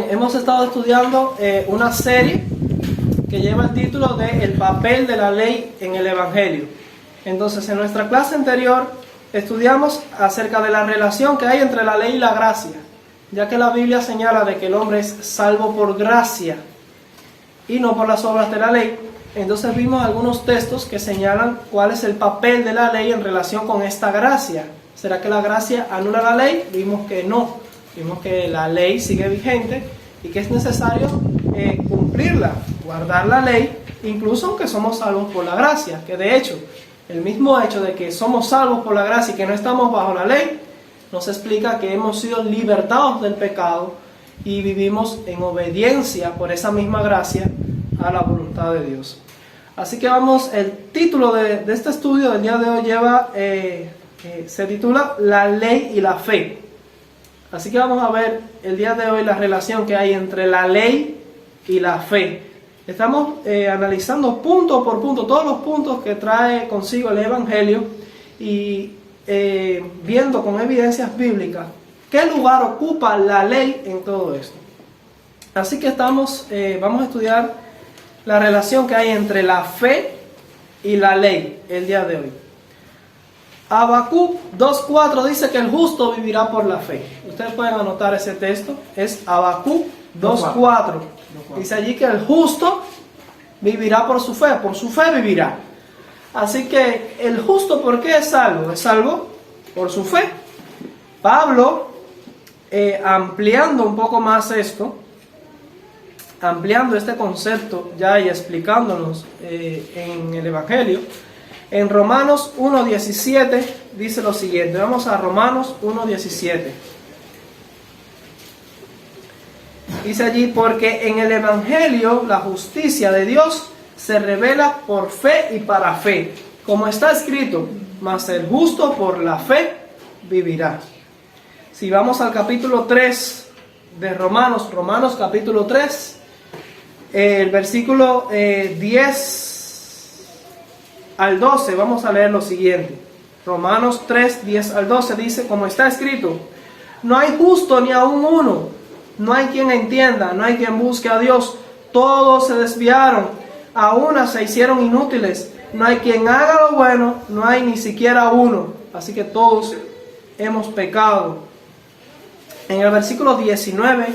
hemos estado estudiando una serie que lleva el título de El papel de la ley en el Evangelio. Entonces, en nuestra clase anterior estudiamos acerca de la relación que hay entre la ley y la gracia, ya que la Biblia señala de que el hombre es salvo por gracia y no por las obras de la ley. Entonces vimos algunos textos que señalan cuál es el papel de la ley en relación con esta gracia. ¿Será que la gracia anula la ley? Vimos que no. Vimos que la ley sigue vigente y que es necesario cumplirla, guardar la ley, incluso aunque somos salvos por la gracia. Que de hecho, el mismo hecho de que somos salvos por la gracia y que no estamos bajo la ley, nos explica que hemos sido libertados del pecado y vivimos en obediencia por esa misma gracia a la voluntad de Dios. Así que vamos, el título de este estudio del día de hoy se titula La ley y la fe. Así que vamos a ver el día de hoy la relación que hay entre la ley y la fe. Estamos analizando punto por punto todos los puntos que trae consigo el Evangelio y viendo con evidencias bíblicas qué lugar ocupa la ley en todo esto. Así que vamos a estudiar la relación que hay entre la fe y la ley el día de hoy. Habacuc 2:4 dice que el justo vivirá por la fe. Ustedes pueden anotar ese texto, es Habacuc 2:4. Dice allí que el justo vivirá por su fe vivirá. Así que el justo, ¿por qué es salvo? Es salvo por su fe. Pablo, ampliando un poco más esto, ampliando este concepto ya y explicándonos en el Evangelio, en Romanos 1:17 dice lo siguiente. Vamos a Romanos 1:17. Dice allí, porque en el Evangelio la justicia de Dios se revela por fe y para fe, como está escrito, mas el justo por la fe vivirá. Si vamos al capítulo 3 de Romanos capítulo 3, el versículo 10 al 12, vamos a leer lo siguiente. Romanos 3, 10 al 12 dice, como está escrito, no hay justo ni aun uno, no hay quien entienda, no hay quien busque a Dios, todos se desviaron, a una se hicieron inútiles, no hay quien haga lo bueno, no hay ni siquiera uno. Así que todos hemos pecado. En el versículo 19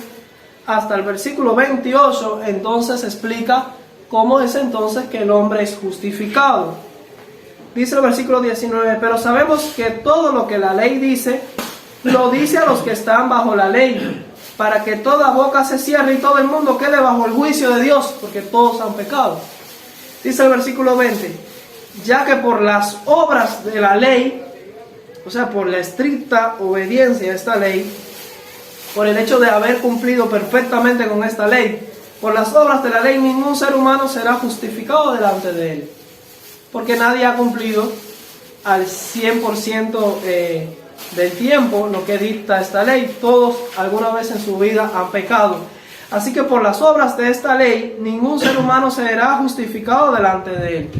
hasta el versículo 28, entonces explica cómo es entonces que el hombre es justificado. Dice el versículo 19, pero sabemos que todo lo que la ley dice, lo dice a los que están bajo la ley, para que toda boca se cierre y todo el mundo quede bajo el juicio de Dios, porque todos han pecado. Dice el versículo 20, ya que por las obras de la ley, o sea, por la estricta obediencia a esta ley, por el hecho de haber cumplido perfectamente con esta ley, por las obras de la ley ningún ser humano será justificado delante de él, porque nadie ha cumplido al 100% del tiempo lo que dicta esta ley. Todos alguna vez en su vida han pecado. Así que por las obras de esta ley ningún ser humano será justificado delante de él,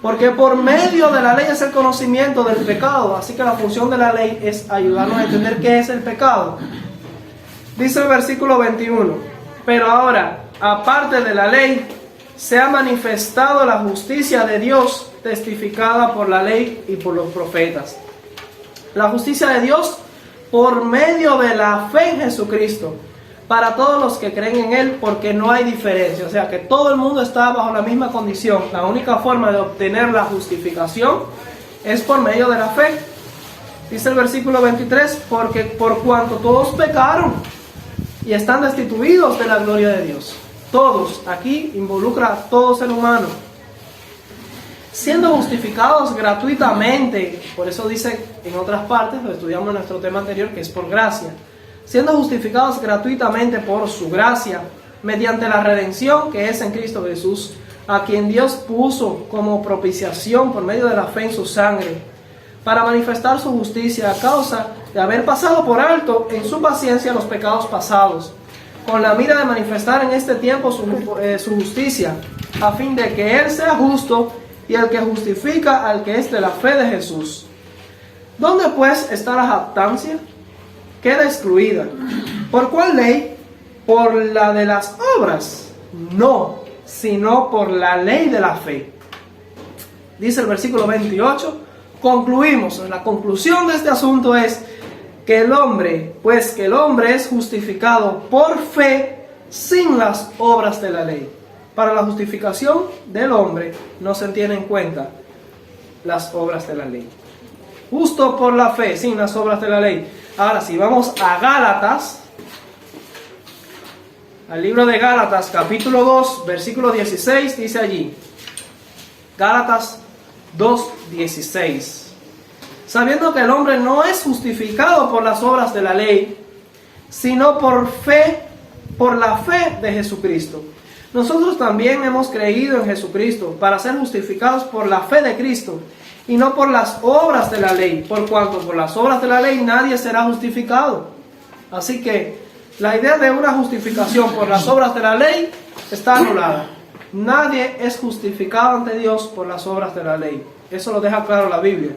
porque por medio de la ley es el conocimiento del pecado. Así que la función de la ley es ayudarnos a entender qué es el pecado. Dice el versículo 21, pero ahora, aparte de la ley, se ha manifestado la justicia de Dios, testificada por la ley y por los profetas. La justicia de Dios por medio de la fe en Jesucristo, para todos los que creen en Él, porque no hay diferencia. O sea que todo el mundo está bajo la misma condición. La única forma de obtener la justificación es por medio de la fe. Dice el versículo 23, porque por cuanto todos pecaron y están destituidos de la gloria de Dios. Todos, aquí involucra a todo ser humano. Siendo justificados gratuitamente, por eso dice en otras partes, lo estudiamos en nuestro tema anterior, que es por gracia. Siendo justificados gratuitamente por su gracia, mediante la redención que es en Cristo Jesús, a quien Dios puso como propiciación por medio de la fe en su sangre, para manifestar su justicia a causa de haber pasado por alto en su paciencia los pecados pasados, con la mira de manifestar en este tiempo su justicia, a fin de que Él sea justo y el que justifica al que es de la fe de Jesús. ¿Dónde pues está la jactancia? Queda excluida. ¿Por cuál ley? por la de las obras, no, sino por la ley de la fe. Dice el versículo 28, concluimos, la conclusión de este asunto es que el hombre es justificado por fe sin las obras de la ley. Para la justificación del hombre no se tienen en cuenta las obras de la ley. Justo por la fe, sin las obras de la ley. Ahora, si vamos a Gálatas, al libro de Gálatas, capítulo 2, versículo 16, dice allí, Gálatas 2:16. Sabiendo que el hombre no es justificado por las obras de la ley, sino por fe, por la fe de Jesucristo. Nosotros también hemos creído en Jesucristo para ser justificados por la fe de Cristo y no por las obras de la ley, por cuanto por las obras de la ley nadie será justificado. Así que la idea de una justificación por las obras de la ley está anulada. Nadie es justificado ante Dios por las obras de la ley. Eso lo deja claro la Biblia.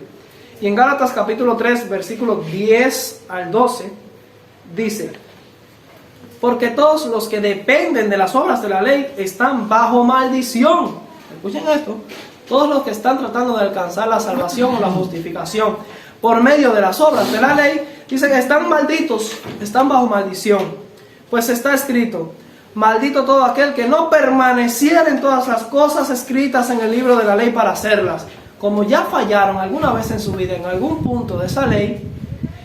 Y en Gálatas capítulo 3, versículos 10 al 12, dice: porque todos los que dependen de las obras de la ley están bajo maldición. Escuchen esto. Todos los que están tratando de alcanzar la salvación o la justificación por medio de las obras de la ley, dicen que están malditos, están bajo maldición. Pues está escrito: maldito todo aquel que no permaneciera en todas las cosas escritas en el libro de la ley para hacerlas. Como ya fallaron alguna vez en su vida en algún punto de esa ley,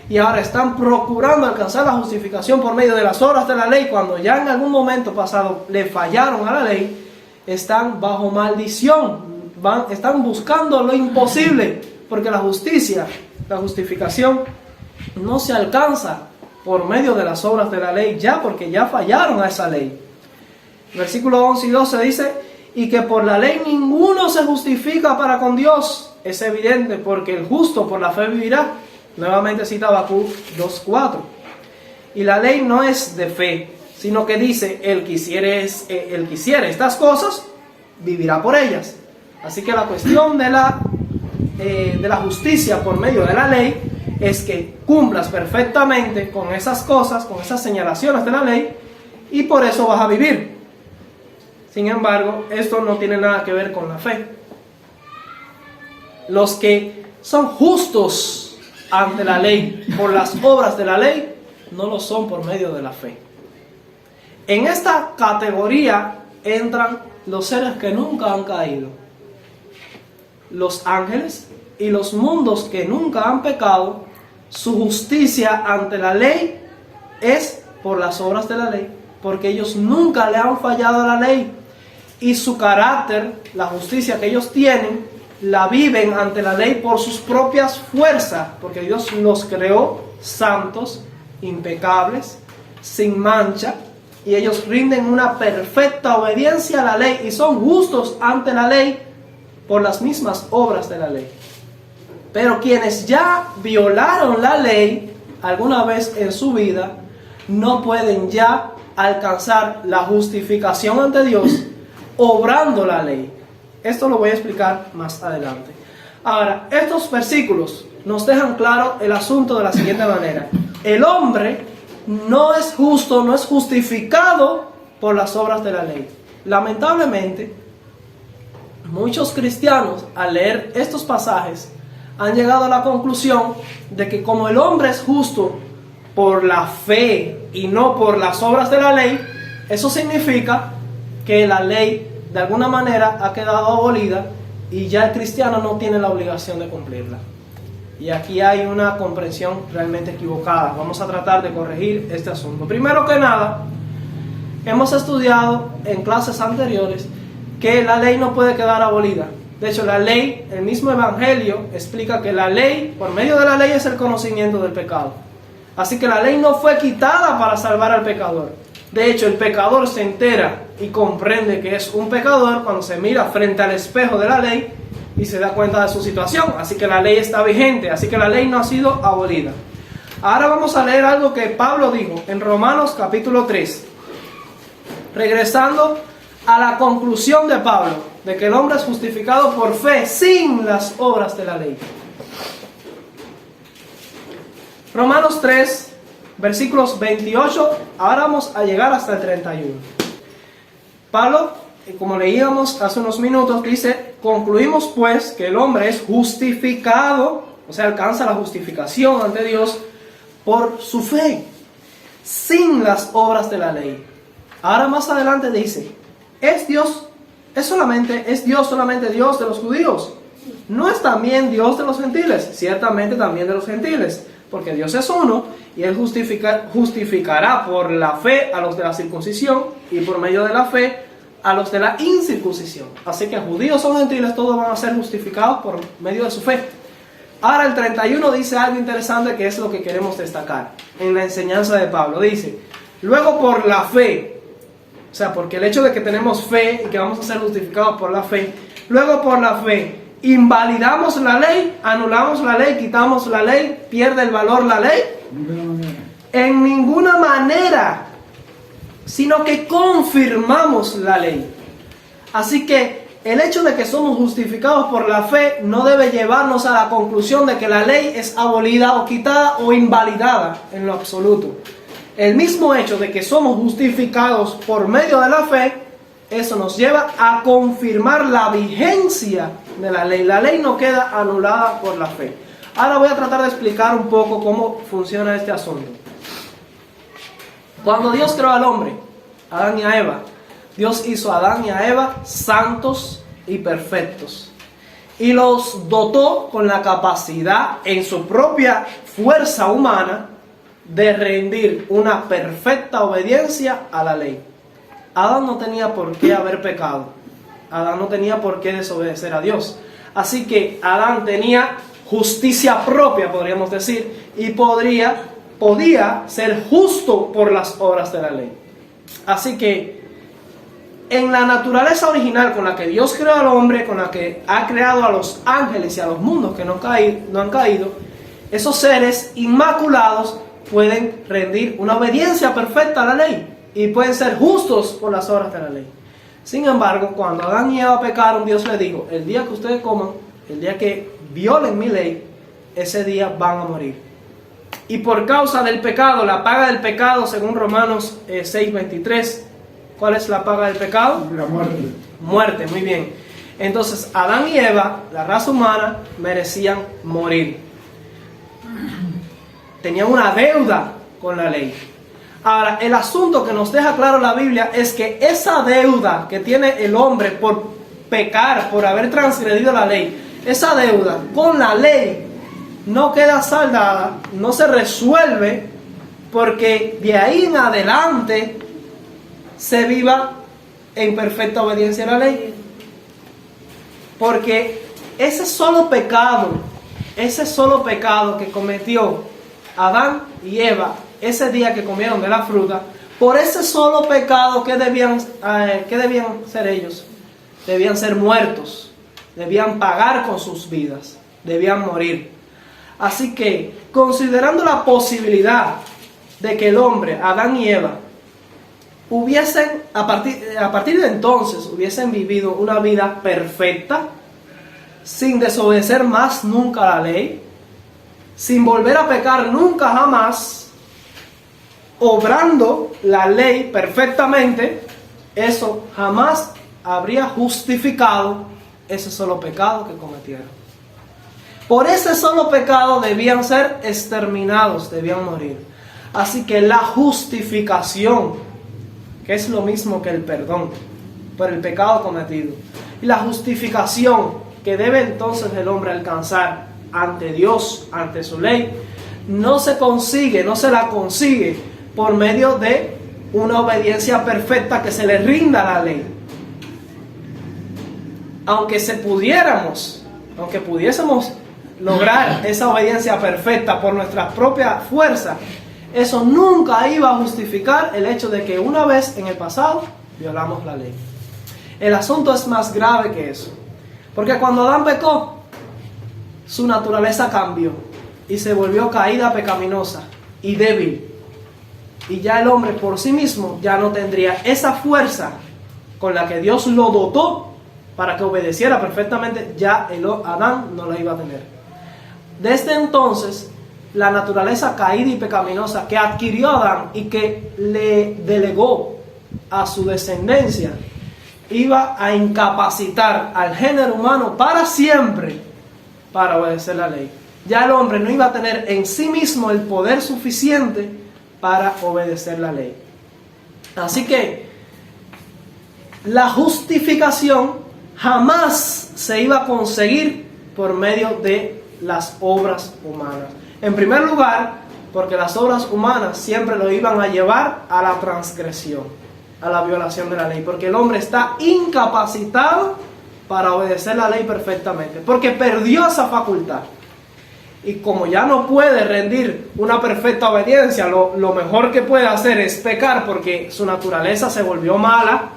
y ahora están procurando alcanzar la justificación por medio de las obras de la ley, cuando ya en algún momento pasado le fallaron a la ley, están bajo maldición, están buscando lo imposible, porque la justicia, la justificación no se alcanza por medio de las obras de la ley, ya porque ya fallaron a esa ley. Versículo 11 y 12 dice: y que por la ley ninguno se justifica para con Dios. Es evidente, porque el justo por la fe vivirá. Nuevamente cita Habacuc 2:4. Y la ley no es de fe, sino que dice: el que hiciere estas cosas, vivirá por ellas. Así que la cuestión de la justicia por medio de la ley es que cumplas perfectamente con esas cosas, con esas señalaciones de la ley, y por eso vas a vivir. Sin embargo, esto no tiene nada que ver con la fe. Los que son justos ante la ley por las obras de la ley no lo son por medio de la fe. En esta categoría entran los seres que nunca han caído, los ángeles y los mundos que nunca han pecado. Su justicia ante la ley es por las obras de la ley, porque ellos nunca le han fallado a la ley, y su carácter, la justicia que ellos tienen, la viven ante la ley por sus propias fuerzas, porque Dios los creó santos, impecables, sin mancha, y ellos rinden una perfecta obediencia a la ley y son justos ante la ley por las mismas obras de la ley. Pero quienes ya violaron la ley alguna vez en su vida, no pueden ya alcanzar la justificación ante Dios obrando la ley. Esto lo voy a explicar más adelante. Ahora, estos versículos nos dejan claro el asunto de la siguiente manera: el hombre no es justo, no es justificado por las obras de la ley. Lamentablemente, muchos cristianos, al leer estos pasajes, han llegado a la conclusión de que como el hombre es justo por la fe y no por las obras de la ley, eso significa que la ley de alguna manera ha quedado abolida y ya el cristiano no tiene la obligación de cumplirla. Y aquí hay una comprensión realmente equivocada. Vamos a tratar de corregir este asunto. Primero que nada, hemos estudiado en clases anteriores que la ley no puede quedar abolida. De hecho, la ley, el mismo Evangelio explica que la ley, por medio de la ley, es el conocimiento del pecado. Así que la ley no fue quitada para salvar al pecador. De hecho, el pecador se entera y comprende que es un pecador cuando se mira frente al espejo de la ley y se da cuenta de su situación. Así que la ley está vigente, así que la ley no ha sido abolida. Ahora vamos a leer algo que Pablo dijo en Romanos capítulo 3. Regresando a la conclusión de Pablo, de que el hombre es justificado por fe sin las obras de la ley. Romanos 3, versículos 28, ahora vamos a llegar hasta el 31. Pablo, como leíamos hace unos minutos, dice: concluimos pues que el hombre es justificado, o sea, alcanza la justificación ante Dios por su fe, sin las obras de la ley. Ahora más adelante dice: ¿es Dios solamente Dios de los judíos? ¿No es también Dios de los gentiles? Ciertamente también de los gentiles, porque Dios es uno, y Él justificará por la fe a los de la circuncisión, y por medio de la fe a los de la incircuncisión. Así que judíos o gentiles, todos van a ser justificados por medio de su fe. Ahora el 31 dice algo interesante, que es lo que queremos destacar en la enseñanza de Pablo. Dice: luego por la fe, o sea, porque el hecho de que tenemos fe y que vamos a ser justificados por la fe, luego por la fe invalidamos la ley, anulamos la ley, quitamos la ley, pierde el valor la ley. En ninguna manera, sino que confirmamos la ley. Así que el hecho de que somos justificados por la fe no debe llevarnos a la conclusión de que la ley es abolida o quitada o invalidada en lo absoluto. El mismo hecho de que somos justificados por medio de la fe, eso nos lleva a confirmar la vigencia de la ley. La ley no queda anulada por la fe. Ahora voy a tratar de explicar un poco cómo funciona este asunto. Cuando Dios creó al hombre, a Adán y a Eva, Dios hizo a Adán y a Eva santos y perfectos, y los dotó con la capacidad, en su propia fuerza humana, de rendir una perfecta obediencia a la ley. Adán no tenía por qué haber pecado. Adán no tenía por qué desobedecer a Dios. Así que Adán tenía justicia propia, podríamos decir, y podía ser justo por las obras de la ley. Así que en la naturaleza original con la que Dios creó al hombre, con la que ha creado a los ángeles y a los mundos que no han caído, esos seres inmaculados pueden rendir una obediencia perfecta a la ley y pueden ser justos por las obras de la ley. Sin embargo, cuando Adán y Eva pecaron, Dios les dijo: el día que ustedes coman, el día que violen mi ley, ese día van a morir. Y por causa del pecado, la paga del pecado, según Romanos 6:23, ¿cuál es la paga del pecado? La muerte. Muerte, muy bien. Entonces, Adán y Eva, la raza humana, merecían morir. Tenían una deuda con la ley. Ahora, el asunto que nos deja claro la Biblia es que esa deuda que tiene el hombre por pecar, por haber transgredido la ley, esa deuda con la ley no queda saldada, no se resuelve, porque de ahí en adelante se viva en perfecta obediencia a la ley. Porque ese solo pecado que cometió Adán y Eva ese día que comieron de la fruta, por ese solo pecado, ¿qué debían ser ellos? Debían ser muertos, debían pagar con sus vidas, debían morir. Así que, considerando la posibilidad de que el hombre, Adán y Eva, hubiesen, a partir de entonces, hubiesen vivido una vida perfecta, sin desobedecer más nunca la ley, sin volver a pecar nunca jamás, obrando la ley perfectamente, eso jamás habría justificado ese solo pecado que cometieron. Por ese solo pecado debían ser exterminados, debían morir. Así que la justificación, que es lo mismo que el perdón por el pecado cometido, y la justificación que debe entonces el hombre alcanzar ante Dios, ante su ley, no se la consigue por medio de una obediencia perfecta que se le rinda a la ley. Aunque pudiésemos lograr esa obediencia perfecta por nuestra propia fuerza, eso nunca iba a justificar el hecho de que una vez en el pasado violamos la ley. El asunto es más grave que eso, porque cuando Adán pecó, su naturaleza cambió y se volvió caída, pecaminosa y débil. Y ya el hombre por sí mismo ya no tendría esa fuerza con la que Dios lo dotó para que obedeciera perfectamente. Ya Adán no la iba a tener. Desde entonces, la naturaleza caída y pecaminosa que adquirió Adán y que le delegó a su descendencia, iba a incapacitar al género humano para siempre para obedecer la ley. Ya el hombre no iba a tener en sí mismo el poder suficiente para obedecer la ley. Así que la justificación jamás se iba a conseguir por medio de las obras humanas. En primer lugar, porque las obras humanas siempre lo iban a llevar a la transgresión, a la violación de la ley, porque el hombre está incapacitado para obedecer la ley perfectamente, porque perdió esa facultad. Y como ya no puede rendir una perfecta obediencia, lo mejor que puede hacer es pecar, porque su naturaleza se volvió mala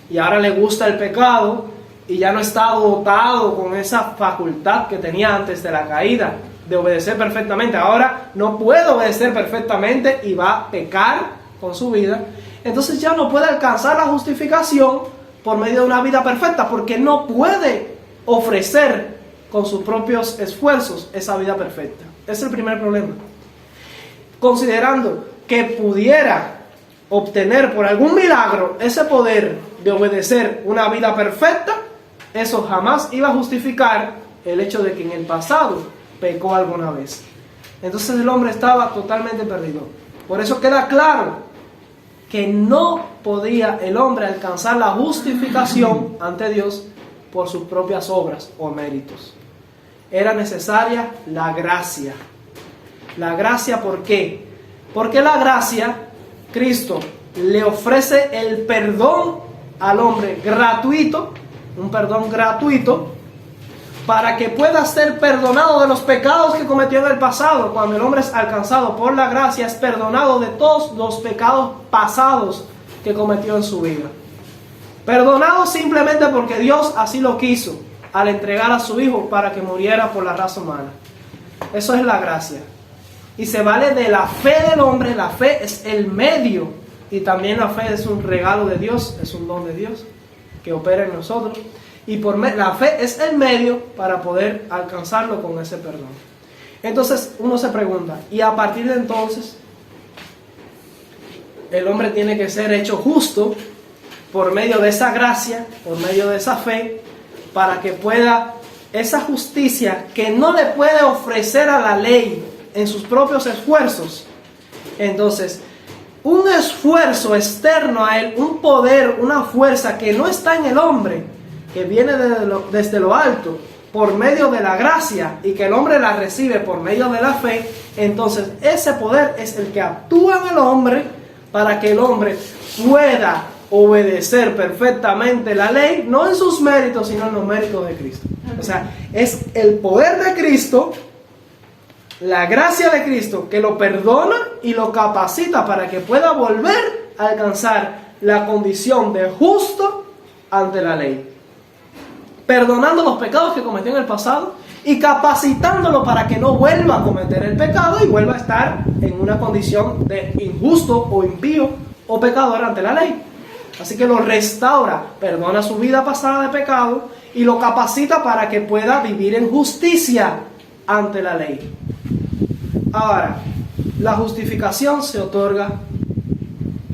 y ahora le gusta el pecado y ya no está dotado con esa facultad que tenía antes de la caída de obedecer perfectamente. Ahora no puede obedecer perfectamente y va a pecar con su vida. Entonces ya no puede alcanzar la justificación por medio de una vida perfecta, porque no puede ofrecer con sus propios esfuerzos esa vida perfecta. Ese es el primer problema. Considerando que pudiera obtener por algún milagro ese poder de obedecer una vida perfecta, eso jamás iba a justificar el hecho de que en el pasado pecó alguna vez. Entonces el hombre estaba totalmente perdido. Por eso queda claro que no podía el hombre alcanzar la justificación ante Dios por sus propias obras o méritos. Era necesaria la gracia. La gracia, ¿por qué? Porque la gracia, Cristo le ofrece el perdón al hombre gratuito, un perdón gratuito, para que pueda ser perdonado de los pecados que cometió en el pasado. Cuando el hombre es alcanzado por la gracia, es perdonado de todos los pecados pasados que cometió en su vida. Perdonado simplemente porque Dios así lo quiso, al entregar a su Hijo para que muriera por la raza humana. Eso es la gracia. Y se vale de la fe del hombre. La fe es el medio, y también la fe es un regalo de Dios, es un don de Dios que opera en nosotros. Y la fe es el medio para poder alcanzarlo con ese perdón. Entonces uno se pregunta, ¿y a partir de entonces el hombre tiene que ser hecho justo por medio de esa gracia, por medio de esa fe, para que pueda esa justicia que no le puede ofrecer a la ley en sus propios esfuerzos? Entonces, un esfuerzo externo a él, un poder, una fuerza que no está en el hombre, que viene desde lo alto, por medio de la gracia, y que el hombre la recibe por medio de la fe, entonces ese poder es el que actúa en el hombre para que el hombre pueda obedecer perfectamente la ley, no en sus méritos, sino en los méritos de Cristo. O sea, es el poder de Cristo, la gracia de Cristo, que lo perdona y lo capacita para que pueda volver a alcanzar la condición de justo ante la ley, perdonando los pecados que cometió en el pasado y capacitándolo para que no vuelva a cometer el pecado y vuelva a estar en una condición de injusto o impío o pecador ante la ley. Así que lo restaura, perdona su vida pasada de pecado y lo capacita para que pueda vivir en justicia ante la ley. Ahora, la justificación se otorga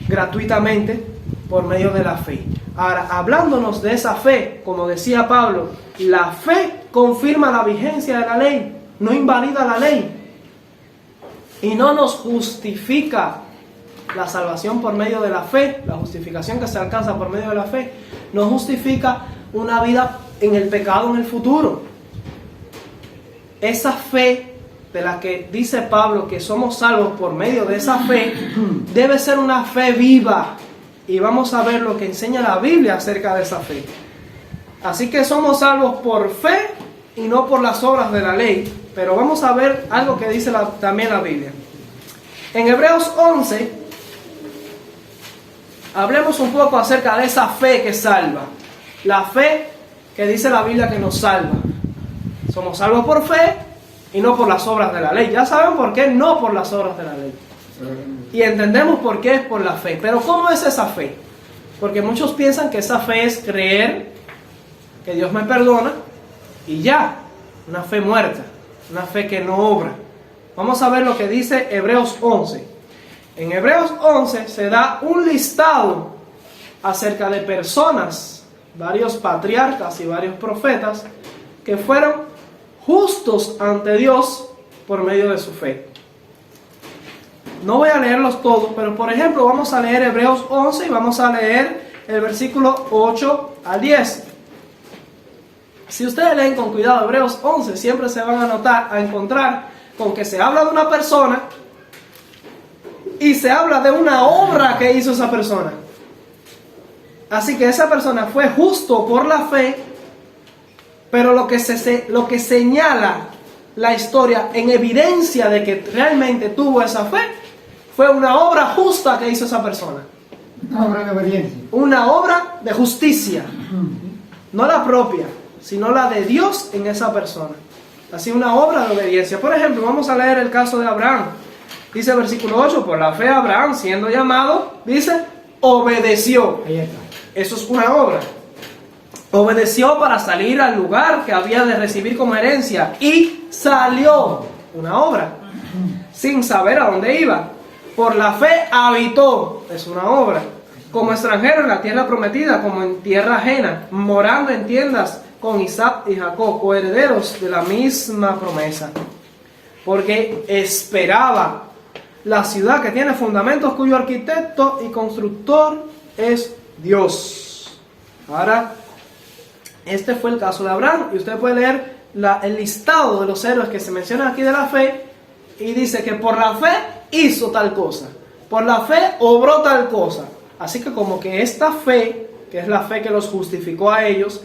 gratuitamente por medio de la fe. Ahora, hablándonos de esa fe, como decía Pablo, la fe confirma la vigencia de la ley, no invalida la ley y no nos justifica. La salvación por medio de la fe, la justificación que se alcanza por medio de la fe, no justifica una vida en el pecado en el futuro. Esa fe de la que dice Pablo que somos salvos por medio de esa fe, debe ser una fe viva. Y vamos a ver lo que enseña la Biblia acerca de esa fe. Así que somos salvos por fe y no por las obras de la ley. Pero vamos a ver algo que dice también la Biblia. En Hebreos 11, hablemos un poco acerca de esa fe que salva. La fe que dice la Biblia que nos salva. Somos salvos por fe y no por las obras de la ley. Ya saben por qué no por las obras de la ley. Y entendemos por qué es por la fe. Pero ¿cómo es esa fe? Porque muchos piensan que esa fe es creer que Dios me perdona y ya. Una fe muerta, una fe que no obra. Vamos a ver lo que dice Hebreos 11. En Hebreos 11 se da un listado acerca de personas, varios patriarcas y varios profetas, que fueron justos ante Dios por medio de su fe. No voy a leerlos todos, pero por ejemplo vamos a leer Hebreos 11 y vamos a leer el versículo 8 al 10. Si ustedes leen con cuidado Hebreos 11, siempre se van a encontrar con que se habla de una persona y se habla de una obra que hizo esa persona. Así que esa persona fue justo por la fe, pero lo que señala la historia en evidencia de que realmente tuvo esa fe fue una obra justa que hizo esa persona. Una obra de obediencia. Una obra de justicia. No la propia, sino la de Dios en esa persona. Así, una obra de obediencia. Por ejemplo, vamos a leer el caso de Abraham. Dice el versículo 8, por la fe Abraham, siendo llamado, dice, obedeció. Ahí está. Eso es una obra. Obedeció para salir al lugar que había de recibir como herencia. Y salió. Una obra. Sin saber a dónde iba. Por la fe habitó. Es una obra. Como extranjero en la tierra prometida, como en tierra ajena, morando en tiendas con Isaac y Jacob, coherederos de la misma promesa. Porque esperaba la ciudad que tiene fundamentos, cuyo arquitecto y constructor es Dios. Ahora, este fue el caso de Abraham, y usted puede leer el listado de los héroes que se mencionan aquí de la fe, y dice que por la fe hizo tal cosa, por la fe obró tal cosa. Así que como que esta fe, que es la fe que los justificó a ellos,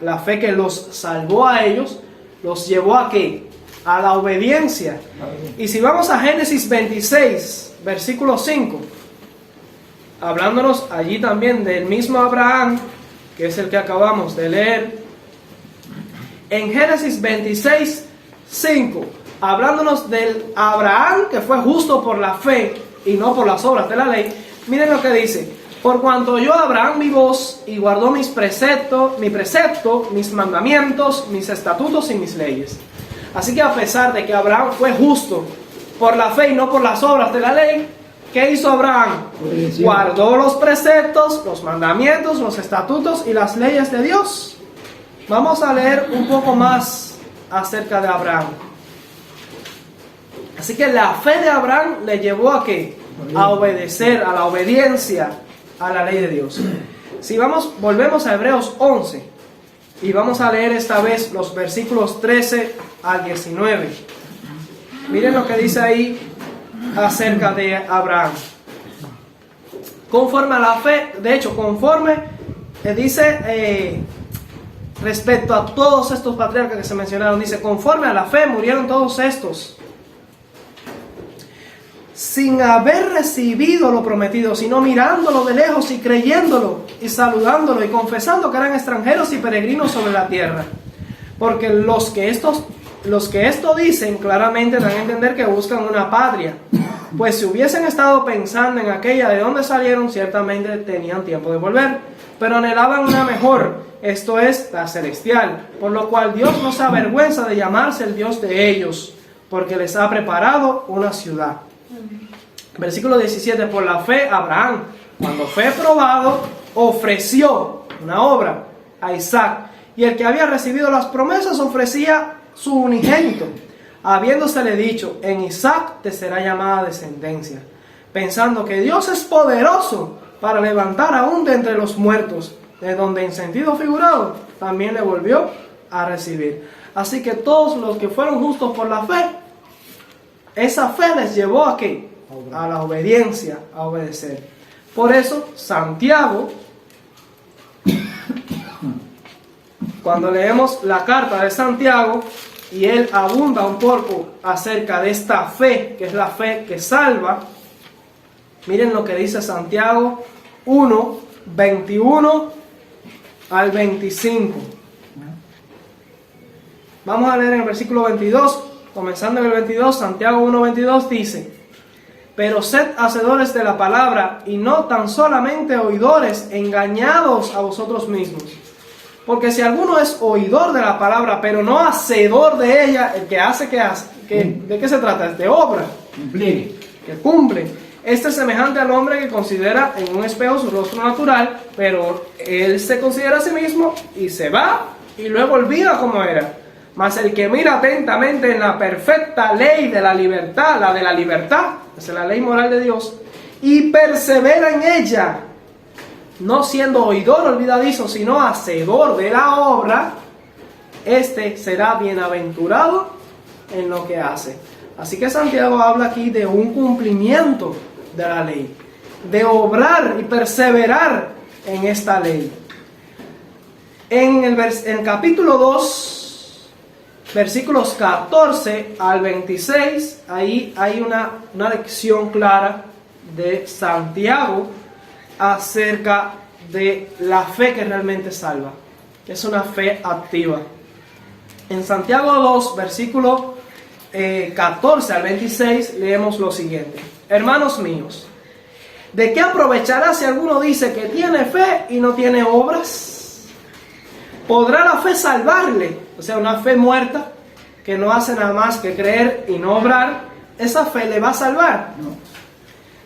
la fe que los salvó a ellos, los llevó a ¿qué? A la obediencia. Y si vamos a Génesis 26, versículo 5, hablándonos allí también del mismo Abraham, que es el que acabamos de leer, en Génesis 26, 5, hablándonos del Abraham que fue justo por la fe y no por las obras de la ley, miren lo que dice: por cuanto oyó Abraham mi voz y guardó mi precepto, mis mandamientos, mis estatutos y mis leyes. Así que a pesar de que Abraham fue justo por la fe y no por las obras de la ley, ¿qué hizo Abraham? Guardó los preceptos, los mandamientos, los estatutos y las leyes de Dios. Vamos a leer un poco más acerca de Abraham. Así que la fe de Abraham le llevó a ¿qué? A obedecer, a la obediencia a la ley de Dios. Si volvemos a Hebreos 11 y vamos a leer esta vez los versículos 13 al 19. Miren lo que dice ahí acerca de Abraham. Conforme a la fe, de hecho, dice respecto a todos estos patriarcas que se mencionaron, dice: conforme a la fe murieron todos estos, sin haber recibido lo prometido, sino mirándolo de lejos y creyéndolo y saludándolo y confesando que eran extranjeros y peregrinos sobre la tierra. Porque los que esto dicen claramente dan a entender que buscan una patria, pues si hubiesen estado pensando en aquella de donde salieron, ciertamente tenían tiempo de volver, pero anhelaban una mejor, esto es, la celestial, por lo cual Dios no se avergüenza de llamarse el Dios de ellos, porque les ha preparado una ciudad. Versículo 17, por la fe Abraham, cuando fue probado, ofreció una obra a Isaac, y el que había recibido las promesas ofrecía su unigénito, habiéndosele dicho: en Isaac te será llamada descendencia, pensando que Dios es poderoso para levantar aún de entre los muertos, de donde en sentido figurado también le volvió a recibir. Así que todos los que fueron justos por la fe, esa fe les llevó a ¿qué? A la obediencia, a obedecer. Por eso Santiago, cuando leemos la carta de Santiago, y él abunda un poco acerca de esta fe, que es la fe que salva, miren lo que dice Santiago 1, 21 al 25. Vamos a leer en el versículo 22, comenzando en el 22, Santiago 1, 22 dice: pero sed hacedores de la palabra, y no tan solamente oidores, engañados a vosotros mismos. Porque si alguno es oidor de la palabra, pero no hacedor de ella, el que hace, ¿de qué se trata? Es de obra. Cumplir. Que cumple. Este es semejante al hombre que considera en un espejo su rostro natural, pero él se considera a sí mismo y se va y luego olvida cómo era. Mas el que mira atentamente en la perfecta ley de la libertad, la de la libertad, es la ley moral de Dios, y persevera en ella, no siendo oidor olvidadizo, sino hacedor de la obra, este será bienaventurado en lo que hace. Así que Santiago habla aquí de un cumplimiento de la ley, de obrar y perseverar en esta ley. En el capítulo 2, versículos 14 al 26, ahí hay una lección clara de Santiago acerca de la fe que realmente salva, que es una fe activa. En Santiago 2, versículo 14 al 26, leemos lo siguiente: hermanos míos, ¿de qué aprovechará si alguno dice que tiene fe y no tiene obras? ¿Podrá la fe salvarle? O sea, una fe muerta que no hace nada más que creer y no obrar, ¿esa fe le va a salvar? No.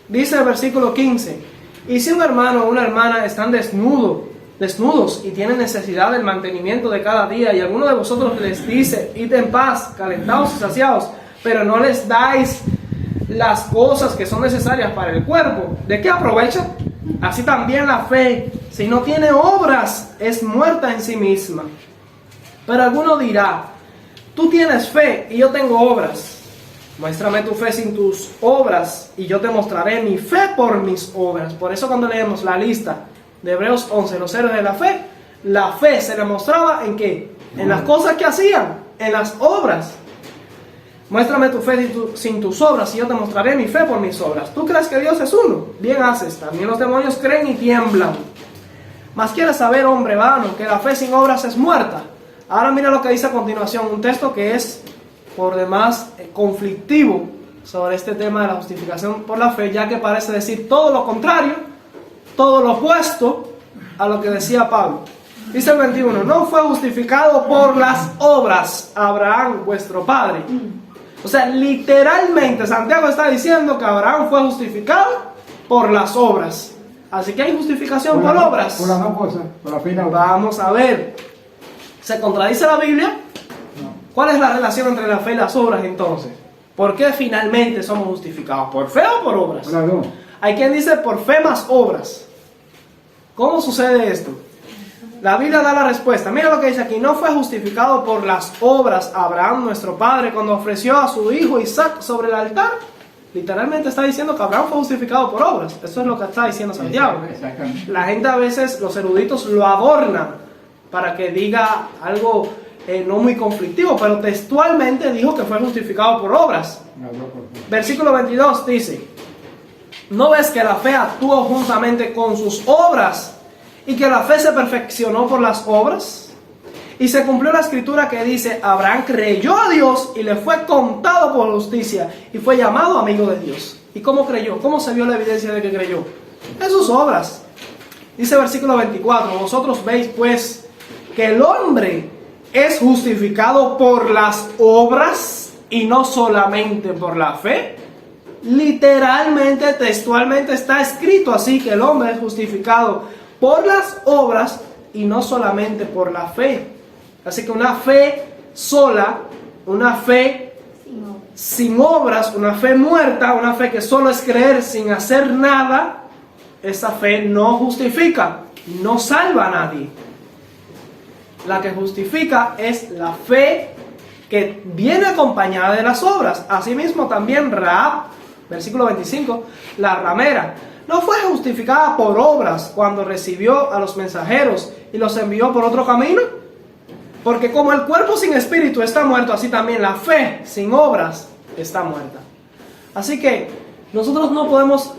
Dice el versículo 15: y si un hermano o una hermana están desnudos y tienen necesidad del mantenimiento de cada día, y alguno de vosotros les dice, id en paz, calentados y saciados, pero no les dais las cosas que son necesarias para el cuerpo, ¿de qué aprovecha? Así también la fe, si no tiene obras, es muerta en sí misma. Pero alguno dirá, tú tienes fe y yo tengo obras. Muéstrame tu fe sin tus obras y yo te mostraré mi fe por mis obras. Por eso cuando leemos la lista de Hebreos 11, los héroes de la fe se le mostraba ¿en qué? En las cosas que hacían, en las obras. Muéstrame tu fe sin tus obras y yo te mostraré mi fe por mis obras. ¿Tú crees que Dios es uno? Bien haces. También los demonios creen y tiemblan. Mas quieres saber, hombre vano, que la fe sin obras es muerta. Ahora mira lo que dice a continuación, un texto que es por demás conflictivo sobre este tema de la justificación por la fe, ya que parece decir todo lo contrario, todo lo opuesto a lo que decía Pablo. Dice el 21, no fue justificado por las obras Abraham, vuestro padre. O sea, literalmente Santiago está diciendo que Abraham fue justificado por las obras. Así que hay justificación por obras. Por las dos cosas, por la fe y la obra. Vamos a ver. ¿Se contradice la Biblia? No. ¿Cuál es la relación entre la fe y las obras entonces? ¿Por qué finalmente somos justificados? ¿Por fe o por obras? Por las dos. Hay quien dice por fe más obras. ¿Cómo sucede esto? La Biblia da la respuesta. Mira lo que dice aquí. No fue justificado por las obras Abraham, nuestro padre, cuando ofreció a su hijo Isaac sobre el altar. Literalmente está diciendo que Abraham fue justificado por obras. Eso es lo que está diciendo Santiago. Exactamente. La gente a veces, los eruditos lo adornan para que diga algo no muy conflictivo, pero textualmente dijo que fue justificado por obras. Versículo 22 dice, ¿no ves que la fe actuó juntamente con sus obras y que la fe se perfeccionó por las obras? Y se cumplió la escritura que dice, Abraham creyó a Dios y le fue contado por justicia y fue llamado amigo de Dios. ¿Y cómo creyó? ¿Cómo se vio la evidencia de que creyó? En sus obras. Dice versículo 24, vosotros veis pues que el hombre es justificado por las obras y no solamente por la fe. Literalmente, textualmente está escrito así, que el hombre es justificado por las obras y no solamente por la fe. Así que una fe sola, una fe sin obras, una fe muerta, una fe que solo es creer sin hacer nada, esa fe no justifica, no salva a nadie. La que justifica es la fe que viene acompañada de las obras. Asimismo también Rahab, versículo 25, la ramera, no fue justificada por obras cuando recibió a los mensajeros y los envió por otro camino. Porque como el cuerpo sin espíritu está muerto, así también la fe sin obras está muerta. Así que nosotros no podemos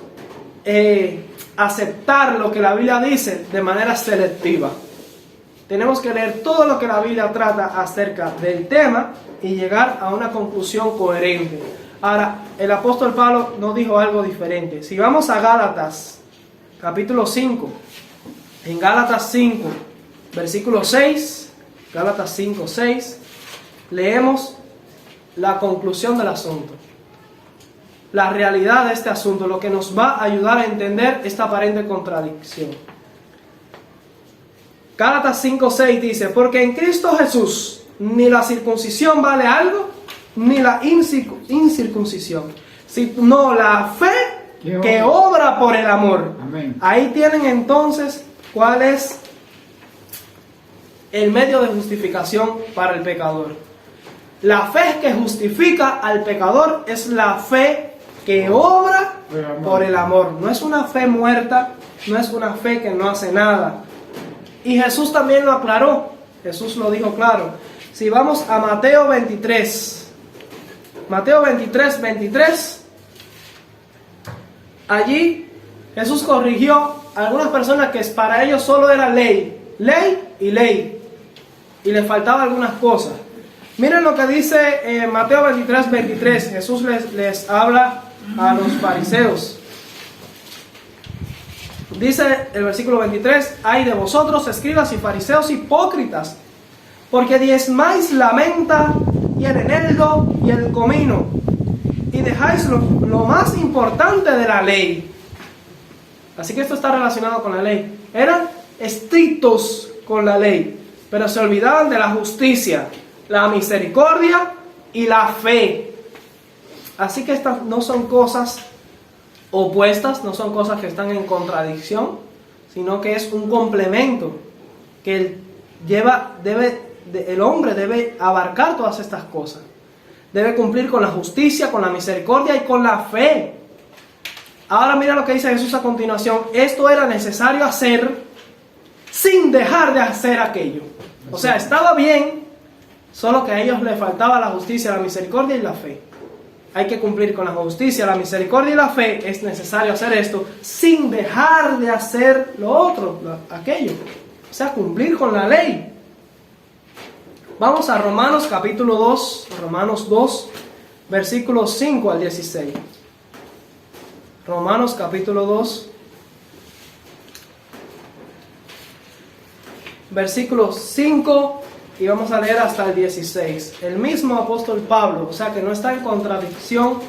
aceptar lo que la Biblia dice de manera selectiva. Tenemos que leer todo lo que la Biblia trata acerca del tema y llegar a una conclusión coherente. Ahora, el apóstol Pablo nos dijo algo diferente. Si vamos a Gálatas, capítulo 5, en Gálatas 5, versículo 6, Gálatas 5, 6, leemos la conclusión del asunto. La realidad de este asunto, lo que nos va a ayudar a entender esta aparente contradicción. Gálatas 5:6 dice: porque en Cristo Jesús ni la circuncisión vale algo, ni la incircuncisión, sino la fe que obra por el amor. Amén. Ahí tienen entonces cuál es el medio de justificación para el pecador. La fe que justifica al pecador es la fe que obra por el amor. No es una fe muerta, no es una fe que no hace nada. Y Jesús también lo aclaró. Jesús lo dijo claro. Si vamos a Mateo 23. Mateo 23, 23. Allí Jesús corrigió a algunas personas que para ellos solo era ley. Ley y ley. Y les faltaba algunas cosas. Miren lo que dice Mateo 23, 23. Jesús les habla a los fariseos. Dice el versículo 23: ay de vosotros, escribas y fariseos hipócritas, porque diezmáis la menta y el eneldo y el comino, y dejáis lo más importante de la ley. Así que esto está relacionado con la ley. Eran estrictos con la ley, pero se olvidaban de la justicia, la misericordia y la fe. Así que estas no son cosas opuestas, no son cosas que están en contradicción, sino que es un complemento que el hombre debe abarcar todas estas cosas. Debe cumplir con la justicia, con la misericordia y con la fe. Ahora mira lo que dice Jesús a continuación: esto era necesario hacer sin dejar de hacer aquello. O sea, estaba bien, solo que a ellos les faltaba la justicia, la misericordia y la fe. Hay que cumplir con la justicia, la misericordia y la fe. Es necesario hacer esto sin dejar de hacer lo otro, aquello. O sea, cumplir con la ley. Vamos a Romanos capítulo 2, Romanos 2, versículos 5 al 16. Romanos capítulo 2, versículos 5 y vamos a leer hasta el 16. El mismo apóstol Pablo, o sea que no está en contradicción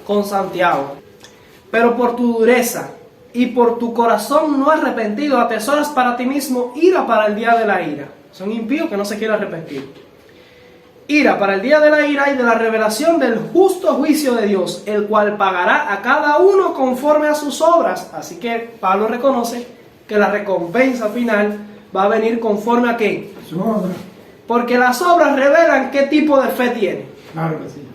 con Santiago. Pero por tu dureza y por tu corazón no arrepentido atesoras para ti mismo ira para el día de la ira. Son impíos que no se quieren arrepentir. Ira para el día de la ira y de la revelación del justo juicio de Dios, el cual pagará a cada uno conforme a sus obras. Así que Pablo reconoce que la recompensa final va a venir conforme a ¿qué? Su obra. Porque las obras revelan qué tipo de fe tiene. Claro que sí.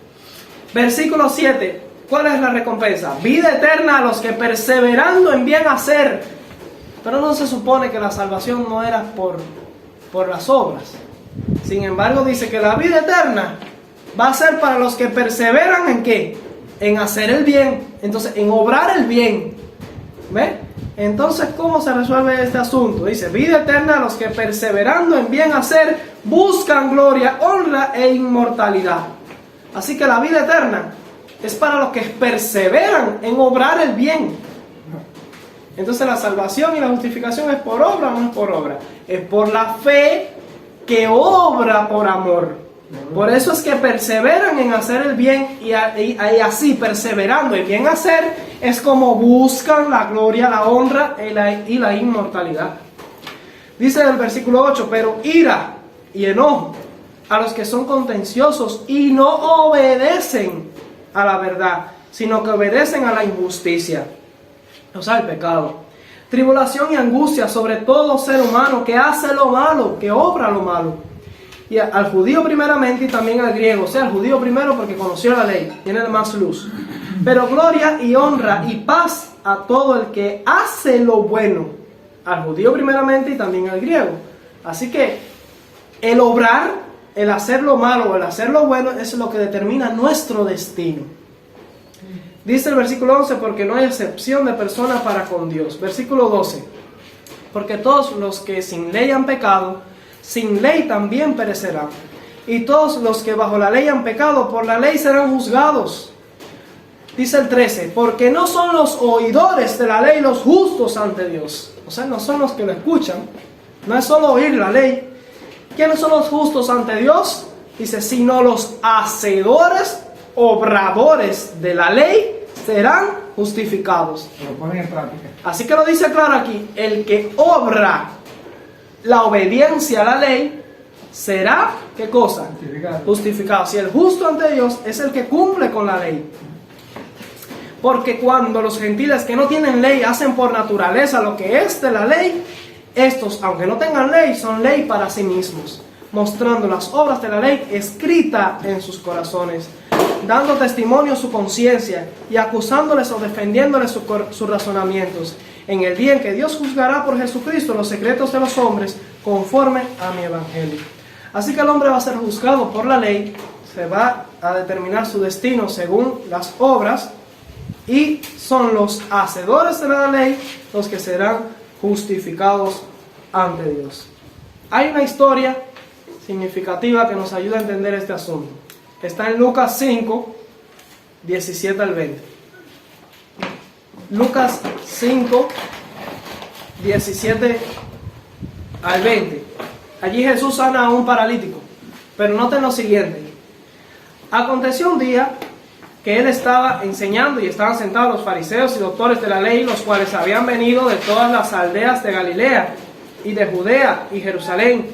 Versículo 7. ¿Cuál es la recompensa? Vida eterna a los que perseverando en bien hacer. Pero no se supone que la salvación no era por las obras. Sin embargo, dice que la vida eterna va a ser para los que perseveran en ¿qué? En hacer el bien. Entonces, en obrar el bien. ¿Ve? Entonces, ¿cómo se resuelve este asunto? Dice: vida eterna a los que perseverando en bien hacer buscan gloria, honra e inmortalidad. Así que la vida eterna es para los que perseveran en obrar el bien. Entonces, la salvación y la justificación es por obra o no es por obra. Es por la fe que obra por amor. Por eso es que perseveran en hacer el bien y así perseverando en bien hacer es como buscan la gloria, la honra y la inmortalidad. Dice el versículo 8: pero ira y enojo a los que son contenciosos y no obedecen a la verdad, sino que obedecen a la injusticia, o sea, el pecado. Tribulación y angustia sobre todo ser humano que hace lo malo, que obra lo malo. Y al judío primeramente y también al griego. O sea, al judío primero porque conoció la ley, tiene más luz. Pero gloria y honra y paz a todo el que hace lo bueno. Al judío primeramente y también al griego. Así que el obrar, el hacer lo malo o el hacer lo bueno es lo que determina nuestro destino. Dice el versículo 11: porque no hay excepción de persona para con Dios. Versículo 12: porque todos los que sin ley han pecado, sin ley también perecerán. Y todos los que bajo la ley han pecado, por la ley serán juzgados. Dice el 13: porque no son los oidores de la ley los justos ante Dios. O sea, no son los que lo escuchan, No es solo oír la ley. ¿Quiénes son los justos ante Dios? Dice, sino los hacedores, obradores de la ley serán justificados. Lo ponen en práctica. Así que lo dice claro aquí, el que obra la obediencia a la ley será, ¿qué cosa? Justificado. Justificado. Si el justo ante Dios es el que cumple con la ley. Porque cuando los gentiles que no tienen ley hacen por naturaleza lo que es de la ley, estos, aunque no tengan ley, son ley para sí mismos, mostrando las obras de la ley escrita en sus corazones, dando testimonio su conciencia y acusándoles o defendiéndoles sus razonamientos, en el día en que Dios juzgará por Jesucristo los secretos de los hombres conforme a mi evangelio. Así que el hombre va a ser juzgado por la ley, se va a determinar su destino según las obras, y son los hacedores de la ley los que serán justificados ante Dios. Hay una historia significativa que nos ayuda a entender este asunto. Está en Lucas 5, 17 al 20. Lucas 5, 17 al 20. Allí Jesús sana a un paralítico. Pero noten lo siguiente. Aconteció un día que él estaba enseñando y estaban sentados los fariseos y doctores de la ley, los cuales habían venido de todas las aldeas de Galilea y de Judea y Jerusalén.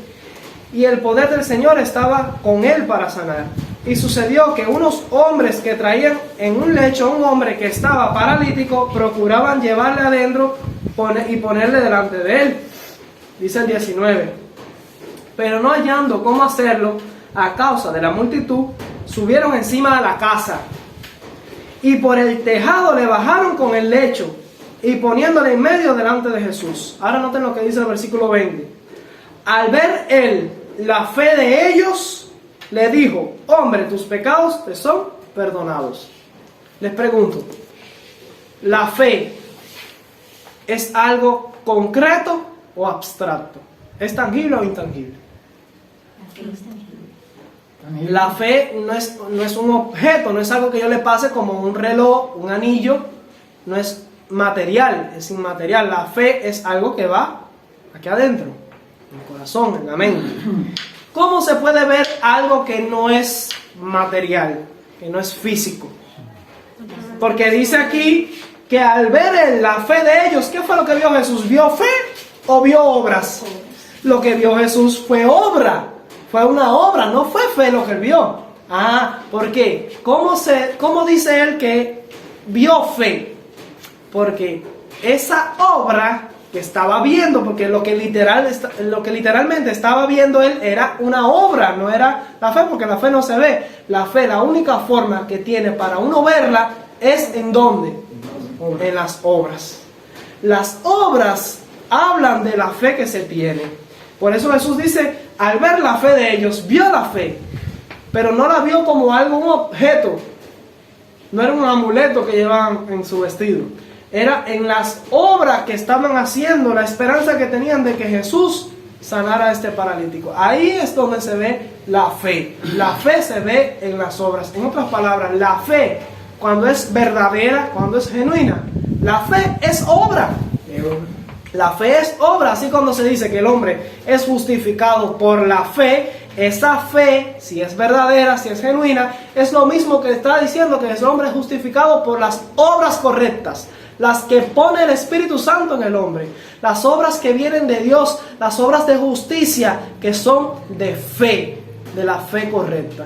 Y el poder del Señor estaba con él para sanar. Y sucedió que unos hombres que traían en un lecho a un hombre que estaba paralítico, procuraban llevarle adentro y ponerle delante de él. Dice el 19. Pero no hallando cómo hacerlo, a causa de la multitud, subieron encima de la casa. Y por el tejado le bajaron con el lecho y poniéndole en medio delante de Jesús. Ahora noten lo que dice el versículo 20. Al ver él la fe de ellos, le dijo: hombre, tus pecados te son perdonados. Les pregunto, ¿la fe es algo concreto o abstracto? ¿Es tangible o intangible? La fe no es un objeto, no es algo que yo le pase como un reloj, un anillo, no es material, es inmaterial. La fe es algo que va aquí adentro, en el corazón, en la mente. ¿Cómo se puede ver algo que no es material, que no es físico? Porque dice aquí que al ver la fe de ellos, ¿qué fue lo que vio Jesús? ¿Vio fe o vio obras? Lo que vio Jesús fue obra. Fue una obra, no fue fe lo que él vio. ¿Por qué? ¿Cómo dice él que vio fe? Porque esa obra que estaba viendo, porque lo que literalmente estaba viendo él era una obra, no era la fe, porque la fe no se ve. La fe, la única forma que tiene para uno verla es ¿en dónde? En las obras. Las obras hablan de la fe que se tiene. Por eso Jesús dice, al ver la fe de ellos, vio la fe, pero no la vio como algo, un objeto. No era un amuleto que llevaban en su vestido. Era en las obras que estaban haciendo, la esperanza que tenían de que Jesús sanara a este paralítico. Ahí es donde se ve la fe. La fe se ve en las obras. En otras palabras, la fe, cuando es verdadera, cuando es genuina, la fe es obra. La fe es obra. Así cuando se dice que el hombre es justificado por la fe, esa fe, si es verdadera, si es genuina, es lo mismo que está diciendo que el hombre es justificado por las obras correctas, las que pone el Espíritu Santo en el hombre, las obras que vienen de Dios, las obras de justicia que son de fe, de la fe correcta.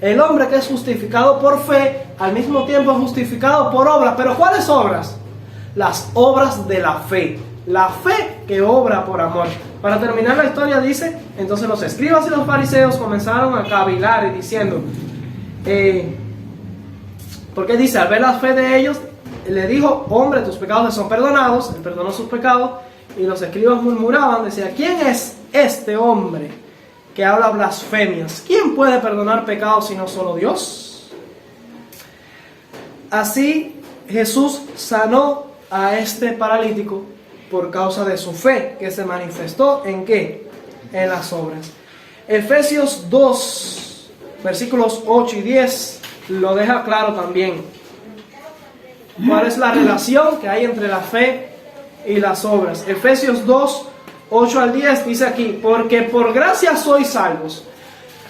El hombre que es justificado por fe, al mismo tiempo es justificado por obras. ¿Pero cuáles obras? Las obras de la fe. La fe que obra por amor. Para terminar la historia dice, entonces los escribas y los fariseos comenzaron a cavilar y diciendo, porque dice, al ver la fe de ellos, le dijo, hombre, tus pecados te son perdonados. Él perdonó sus pecados. Y los escribas murmuraban, decían, ¿quién es este hombre que habla blasfemias? ¿Quién puede perdonar pecados sino solo Dios? Así Jesús sanó a este paralítico por causa de su fe, que se manifestó ¿en qué? En las obras. Efesios 2, versículos 8 y 10, lo deja claro también. ¿Cuál es la relación que hay entre la fe y las obras? Efesios 2, 8 al 10 dice aquí, porque por gracia sois salvos.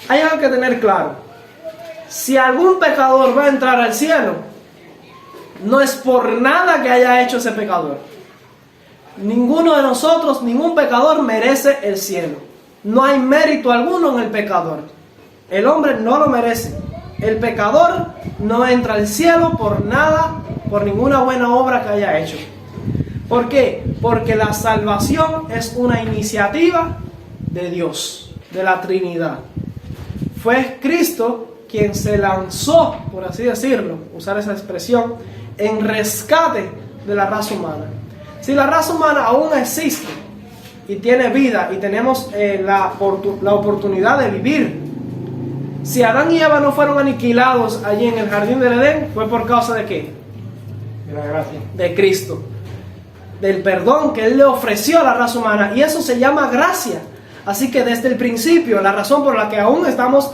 Hay algo que tener claro. Si algún pecador va a entrar al cielo, no es por nada que haya hecho ese pecador. Ninguno de nosotros, ningún pecador merece el cielo. No hay mérito alguno en el pecador. El hombre no lo merece. El pecador no entra al cielo por nada, por ninguna buena obra que haya hecho. ¿Por qué? Porque la salvación es una iniciativa de Dios, de la Trinidad. Fue Cristo quien se lanzó, por así decirlo, usar esa expresión, en rescate de la raza humana. Si la raza humana aún existe y tiene vida y tenemos la oportunidad de vivir, si Adán y Eva no fueron aniquilados allí en el jardín del Edén, ¿fue por causa de qué? De la gracia. De Cristo, del perdón que Él le ofreció a la raza humana, y eso se llama gracia. Así que desde el principio, la razón por la que aún estamos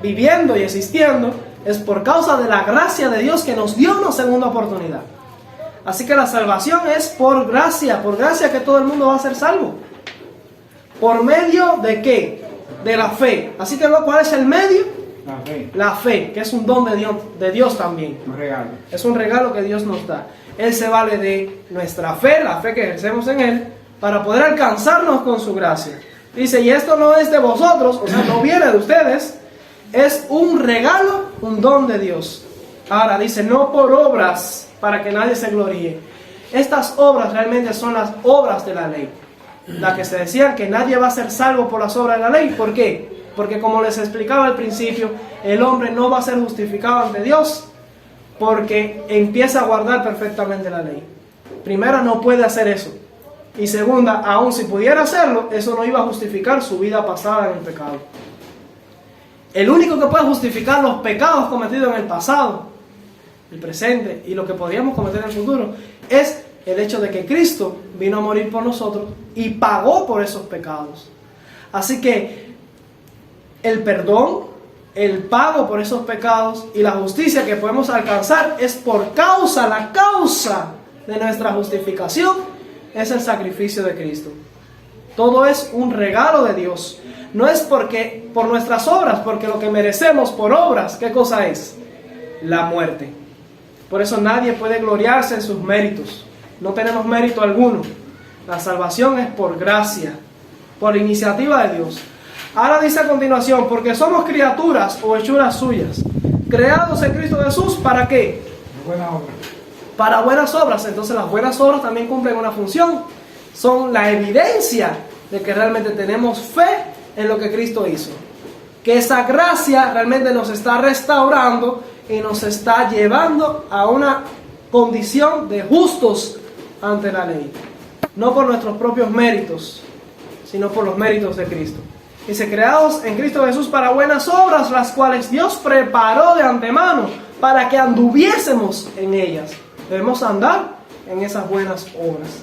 viviendo y existiendo es por causa de la gracia de Dios que nos dio una segunda oportunidad. Así que la salvación es por gracia que todo el mundo va a ser salvo. ¿Por medio de qué? De la fe. Así que ¿cuál es el medio? La fe. La fe, que es un don de Dios también. Un regalo. Es un regalo que Dios nos da. Él se vale de nuestra fe, la fe que ejercemos en Él, para poder alcanzarnos con su gracia. Dice, y esto no es de vosotros, o sea, no viene de ustedes, es un regalo, un don de Dios. Ahora dice, no por obras, para que nadie se gloríe. Estas obras realmente son las obras de la ley. La que se decían que nadie va a ser salvo por las obras de la ley. ¿Por qué? Porque como les explicaba al principio, el hombre no va a ser justificado ante Dios porque empieza a guardar perfectamente la ley. Primera, no puede hacer eso. Y segunda, aun si pudiera hacerlo, eso no iba a justificar su vida pasada en el pecado. El único que puede justificar los pecados cometidos en el pasado, el presente y lo que podríamos cometer en el futuro es el hecho de que Cristo vino a morir por nosotros y pagó por esos pecados. Así que el perdón, el pago por esos pecados y la justicia que podemos alcanzar es por causa, la causa de nuestra justificación es el sacrificio de Cristo. Todo es un regalo de Dios. No es porque por nuestras obras, porque lo que merecemos por obras, ¿qué cosa es? La muerte. Por eso nadie puede gloriarse en sus méritos. No tenemos mérito alguno. La salvación es por gracia, por iniciativa de Dios. Ahora dice a continuación, porque somos criaturas o hechuras suyas, creados en Cristo Jesús, ¿para qué? Buena obra. Para buenas obras. Entonces las buenas obras también cumplen una función. Son la evidencia de que realmente tenemos fe en lo que Cristo hizo. Que esa gracia realmente nos está restaurando y nos está llevando a una condición de justos ante la ley. No por nuestros propios méritos, sino por los méritos de Cristo. Dice, creados en Cristo Jesús para buenas obras, las cuales Dios preparó de antemano para que anduviésemos en ellas. Debemos andar en esas buenas obras.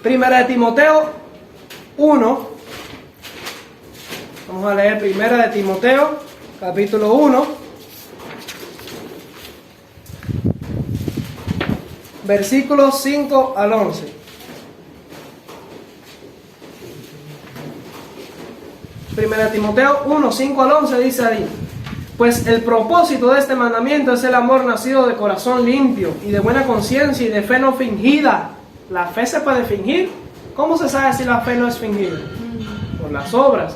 Primera de Timoteo 1. Vamos a leer Primera de Timoteo, capítulo 1. Versículos 5 al 11. Primera Timoteo 1, 5 al 11 dice ahí: pues el propósito de este mandamiento es el amor nacido de corazón limpio y de buena conciencia y de fe no fingida. ¿La fe se puede fingir? ¿Cómo se sabe si la fe no es fingida? Por las obras.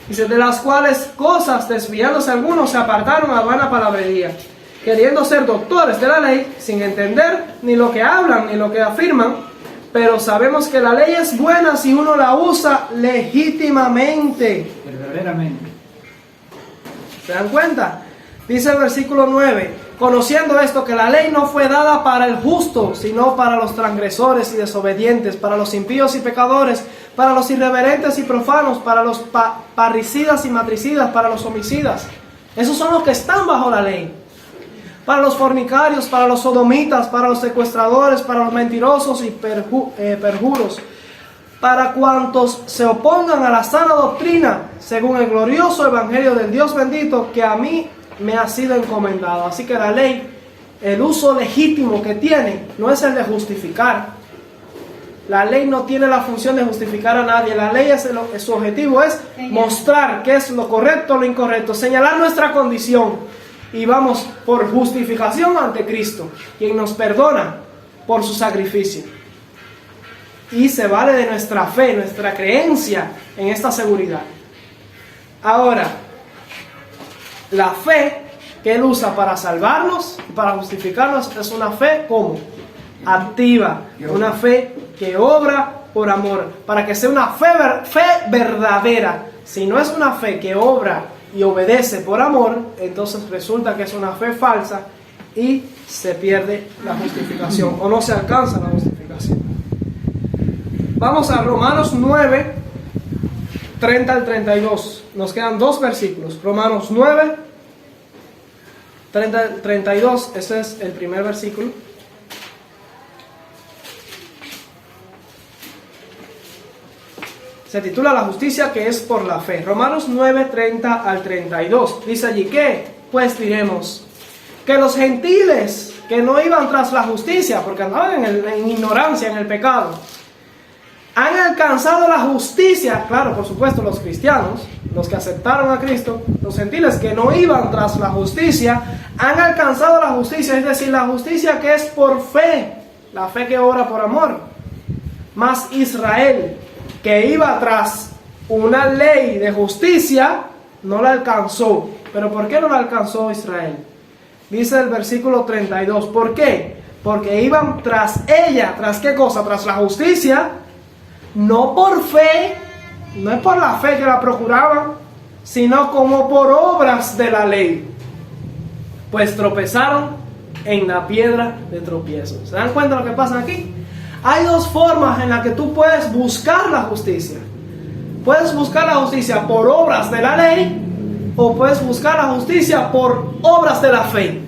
Dice, de las cuales cosas desviándose algunos se apartaron a vana palabrería, queriendo ser doctores de la ley, sin entender ni lo que hablan ni lo que afirman. Pero sabemos que la ley es buena si uno la usa legítimamente. Verdaderamente. ¿Se dan cuenta? Dice el versículo 9: conociendo esto, que la ley no fue dada para el justo, sino para los transgresores y desobedientes, para los impíos y pecadores, para los irreverentes y profanos, para los parricidas y matricidas, para los homicidas. Esos son los que están bajo la ley. Para los fornicarios, para los sodomitas, para los secuestradores, para los mentirosos y perjuros, para cuantos se opongan a la sana doctrina, según el glorioso evangelio del Dios bendito, que a mí me ha sido encomendado. Así que la ley, el uso legítimo que tiene, no es el de justificar. La ley no tiene la función de justificar a nadie. La ley, su objetivo es mostrar qué es lo correcto o lo incorrecto, señalar nuestra condición. Y vamos por justificación ante Cristo, quien nos perdona por su sacrificio. Y se vale de nuestra fe, nuestra creencia en esta seguridad. Ahora, la fe que Él usa para salvarnos y para justificarnos es una fe ¿cómo? Activa, una fe que obra por amor, para que sea una fe verdadera. Si no es una fe que obra y obedece por amor, entonces resulta que es una fe falsa y se pierde la justificación o no se alcanza la justificación. Vamos a Romanos 9, 30 al 32. Nos quedan 2 versículos. Romanos 9, 30 al 32. Ese es el primer versículo. Se titula La justicia que es por la fe. Romanos 9, 30 al 32. Dice allí, ¿qué? Pues diremos que los gentiles que no iban tras la justicia, porque andaban en ignorancia, en el pecado, han alcanzado la justicia. Claro, por supuesto, los cristianos, los que aceptaron a Cristo, los gentiles que no iban tras la justicia, han alcanzado la justicia, es decir, la justicia que es por fe, la fe que obra por amor. Mas Israel, que iba tras una ley de justicia, no la alcanzó. ¿Pero por qué no la alcanzó Israel? Dice el versículo 32. ¿Por qué? Porque iban tras ella. ¿Tras qué cosa? Tras la justicia. No por fe, no es por la fe que la procuraban, sino como por obras de la ley. Pues tropezaron en la piedra de tropiezo. ¿Se dan cuenta de lo que pasa aquí? Hay 2 formas en las que tú puedes buscar la justicia. Puedes buscar la justicia por obras de la ley o puedes buscar la justicia por obras de la fe.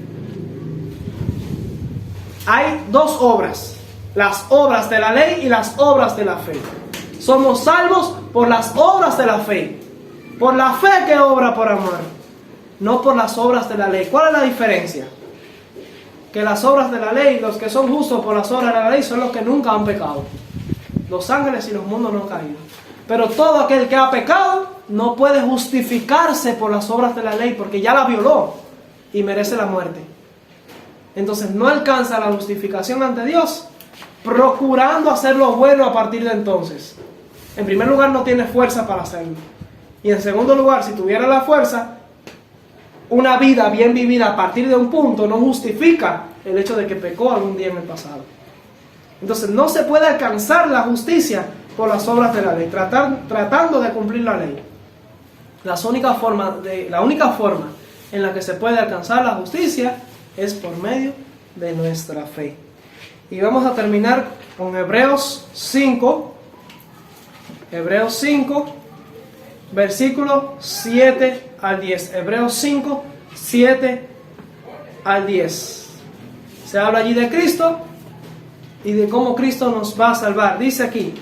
Hay 2 obras, las obras de la ley y las obras de la fe. Somos salvos por las obras de la fe, por la fe que obra por amor, no por las obras de la ley. ¿Cuál es la diferencia? Que las obras de la ley, los que son justos por las obras de la ley, son los que nunca han pecado. Los ángeles y los mundos no han caído. Pero todo aquel que ha pecado no puede justificarse por las obras de la ley, porque ya la violó y merece la muerte. Entonces no alcanza la justificación ante Dios procurando hacer lo bueno a partir de entonces. En primer lugar, no tiene fuerza para hacerlo. Y en segundo lugar, si tuviera la fuerza, una vida bien vivida a partir de un punto no justifica el hecho de que pecó algún día en el pasado. Entonces no se puede alcanzar la justicia por las obras de la ley, tratando de cumplir la ley. La única forma en la que se puede alcanzar la justicia es por medio de nuestra fe. Y vamos a terminar con Hebreos 5, versículo 7 al 10. Hebreos 5, 7 al 10. Se habla allí de Cristo y de cómo Cristo nos va a salvar. Dice aquí,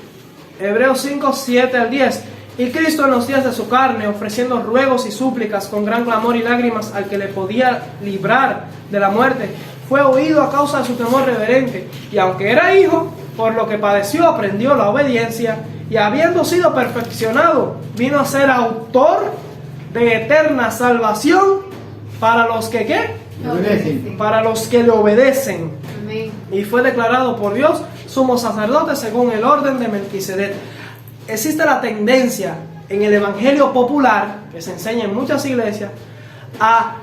Hebreos 5, 7 al 10. Y Cristo en los días de su carne, ofreciendo ruegos y súplicas con gran clamor y lágrimas al que le podía librar de la muerte, fue oído a causa de su temor reverente. Y aunque era hijo, por lo que padeció, aprendió la obediencia. Y habiendo sido perfeccionado, vino a ser autor de eterna salvación para los que ¿qué? Obedecen. Para los que le obedecen. Amén. Y fue declarado por Dios sumo sacerdote según el orden de Melquisedec. Existe la tendencia en el evangelio popular, que se enseña en muchas iglesias, a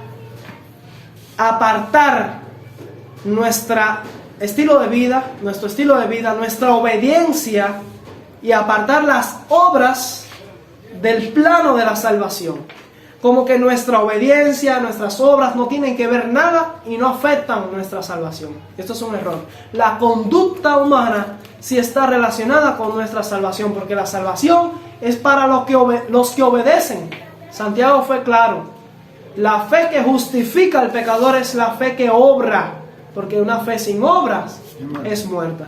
apartar nuestro estilo de vida, nuestra obediencia, y apartar las obras del plano de la salvación. Como que nuestra obediencia, nuestras obras no tienen que ver nada y no afectan nuestra salvación. Esto es un error. La conducta humana sí está relacionada con nuestra salvación, porque la salvación es para los que obedecen. Santiago fue claro. La fe que justifica al pecador es la fe que obra, porque una fe sin obras es muerta.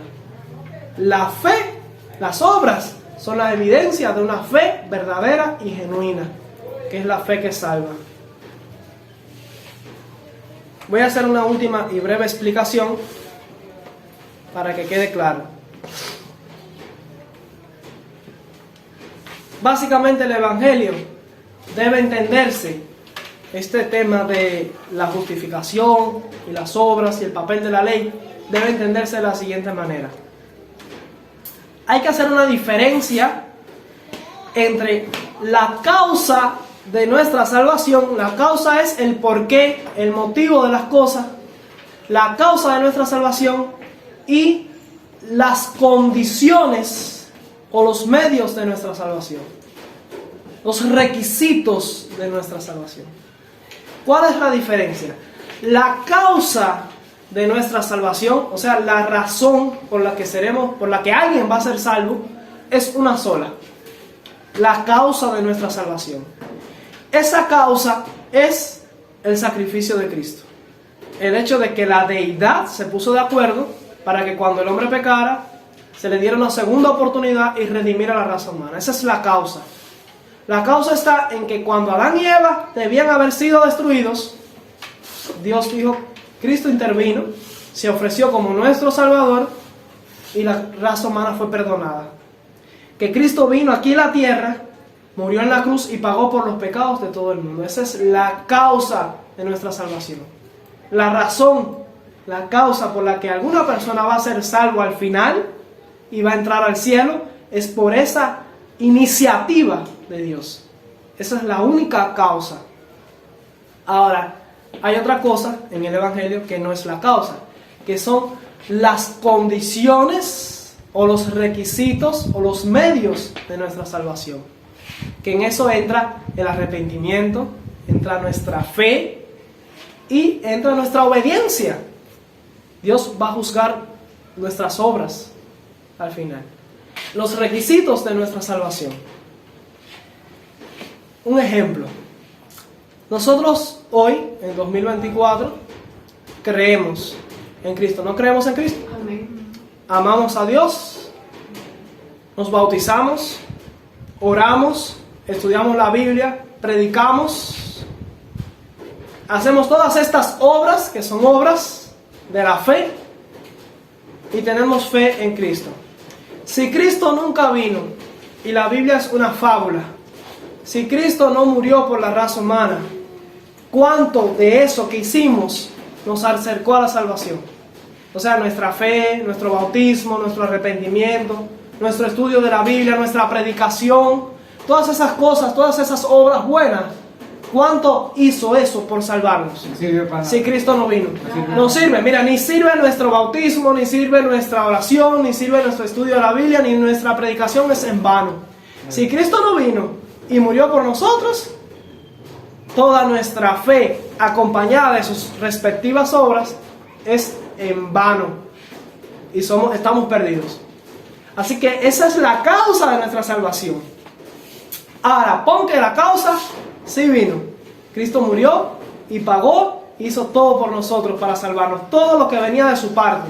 La fe, las obras, son la evidencia de una fe verdadera y genuina, que es la fe que salva. Voy a hacer una última y breve explicación para que quede claro. básicamente el Evangelio debe entenderse, este tema de la justificación y las obras y el papel de la ley, debe entenderse de la siguiente manera. Hay que hacer una diferencia entre la causa de nuestra salvación. La causa es el porqué, el motivo de las cosas, la causa de nuestra salvación, y las condiciones o los medios de nuestra salvación, los requisitos de nuestra salvación. ¿Cuál es la diferencia? La causa de nuestra salvación, o sea, la razón por la que alguien va a ser salvo, es una sola: la causa de nuestra salvación. Esa causa es el sacrificio de Cristo. El hecho de que la deidad se puso de acuerdo para que cuando el hombre pecara, se le diera una segunda oportunidad y redimiera la raza humana. Esa es la causa. La causa está en que cuando Adán y Eva debían haber sido destruidos, Dios dijo, Cristo intervino, se ofreció como nuestro Salvador y la raza humana fue perdonada. Que Cristo vino aquí a la tierra, murió en la cruz y pagó por los pecados de todo el mundo. Esa es la causa de nuestra salvación. La razón, la causa por la que alguna persona va a ser salvo al final y va a entrar al cielo, es por esa iniciativa de Dios. Esa es la única causa. Ahora, hay otra cosa en el Evangelio que no es la causa, que son las condiciones o los requisitos o los medios de nuestra salvación. Que en eso entra el arrepentimiento, entra nuestra fe y entra nuestra obediencia. Dios va a juzgar nuestras obras al final. Los requisitos de nuestra salvación. Un ejemplo. Nosotros hoy, en 2024, creemos en Cristo. ¿No creemos en Cristo? Amén. Amamos a Dios, nos bautizamos, oramos, estudiamos la Biblia, predicamos, hacemos todas estas obras que son obras de la fe y tenemos fe en Cristo. Si Cristo nunca vino y la Biblia es una fábula, si Cristo no murió por la raza humana, ¿cuánto de eso que hicimos nos acercó a la salvación? O sea, nuestra fe, nuestro bautismo, nuestro arrepentimiento, nuestro estudio de la Biblia, nuestra predicación, todas esas cosas, todas esas obras buenas, ¿cuánto hizo eso por salvarnos? Si Cristo no vino. No sirve, mira, ni sirve nuestro bautismo, ni sirve nuestra oración, ni sirve nuestro estudio de la Biblia, ni nuestra predicación, es en vano. Si Cristo no vino y murió por nosotros, toda nuestra fe acompañada de sus respectivas obras es en vano y estamos perdidos. Así que esa es la causa de nuestra salvación. Ahora, pon que la causa sí vino. Cristo murió y pagó, hizo todo por nosotros para salvarnos, todo lo que venía de su parte.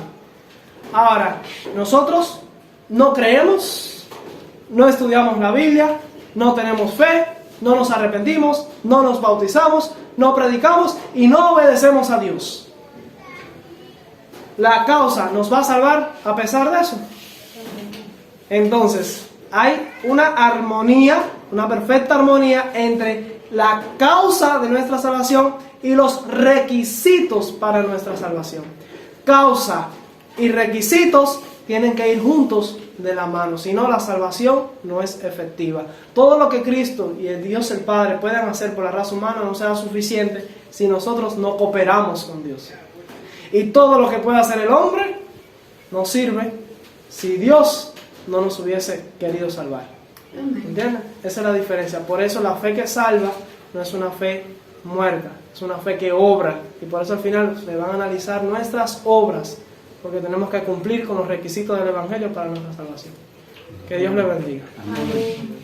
Ahora, nosotros no creemos, no estudiamos la Biblia, no tenemos fe, no nos arrepentimos, no nos bautizamos, no predicamos y no obedecemos a Dios. ¿La causa nos va a salvar a pesar de eso? Entonces, hay una armonía, una perfecta armonía entre la causa de nuestra salvación y los requisitos para nuestra salvación. Causa y requisitos tienen que ir juntos de la mano, si no la salvación no es efectiva. Todo lo que Cristo y el Dios el Padre puedan hacer por la raza humana no será suficiente si nosotros no cooperamos con Dios. Y todo lo que pueda hacer el hombre no sirve si Dios no nos hubiese querido salvar. ¿Entienden? Esa es la diferencia. Por eso la fe que salva no es una fe muerta, es una fe que obra. Y por eso al final se van a analizar nuestras obras, porque tenemos que cumplir con los requisitos del Evangelio para nuestra salvación. Que Dios le bendiga. Amén.